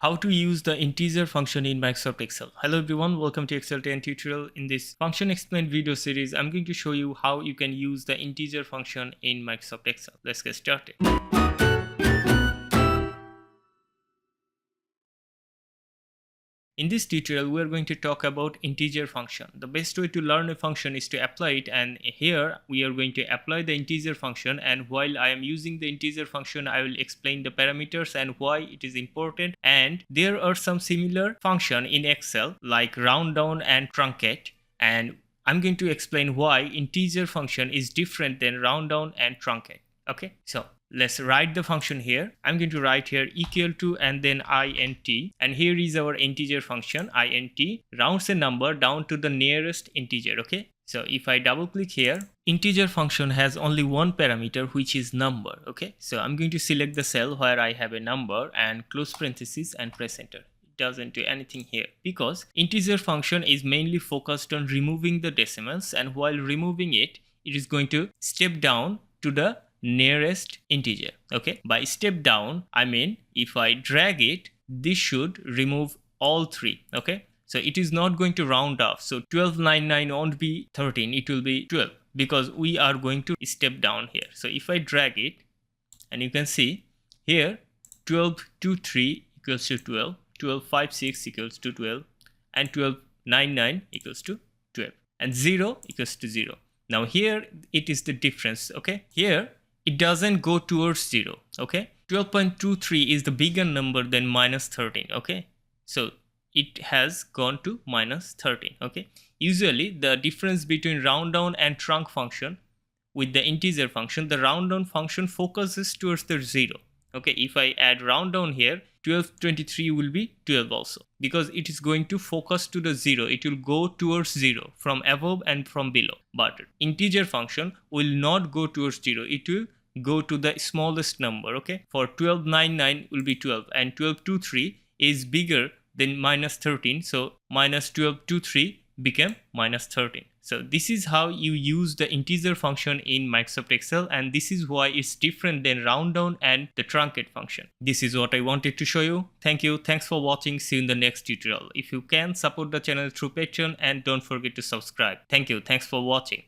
How to use the integer function in Microsoft Excel. Hello everyone, welcome to Excel 10 tutorial. In this function explained video series, I'm going to show you how you can use the integer function in Microsoft Excel. Let's get started. In this tutorial, we are going to talk about integer function. The best way to learn a function is to apply it, and here we are going to apply the integer function, and while I am using the integer function, I will explain the parameters and why it is important. And there are some similar function in Excel like round down and truncate, and I'm going to explain why integer function is different than round down and truncate. Okay, so let's write the function here. I'm going to write here equal to and then int, and here is our integer function. Int rounds a number down to the nearest integer. Okay, so if I double click here, integer function has only one parameter, which is number. Okay, so I'm going to select the cell where I have a number and close parenthesis and press enter. Doesn't do anything here because integer function is mainly focused on removing the decimals, and while removing it, it is going to step down to the nearest integer. Okay, by step down I mean if I drag it, this should remove all three. Okay, so it is not going to round off, so 1299 won't be 13, it will be 12 because we are going to step down here. So if I drag it, and you can see here 1223 equals to 12, 1256 equals to 12, and 1299 equals to 12, and 0 equals to 0. Now here it is the difference. Okay, here it doesn't go towards 0. Okay, 12.23 is the bigger number than minus 13. Okay, so it has gone to minus 13. Okay, usually the difference between round down and trunc function with the integer function, the round down function focuses towards the 0. Okay, if I add round down here, 1223 will be 12 also, because it is going to focus to the 0. It will go towards 0 from above and from below. But integer function will not go towards 0. It will go to the smallest number. Okay, for 1299 will be 12, and 1223 is bigger than minus 13, so minus 1223 became minus 13. So this is how you use the integer function in Microsoft Excel, and this is why it's different than round down and the truncate function. This is what I wanted to show you. Thank you. Thanks for watching. See you in the next tutorial. If you can, support the channel through Patreon, and don't forget to subscribe. Thank you. Thanks for watching.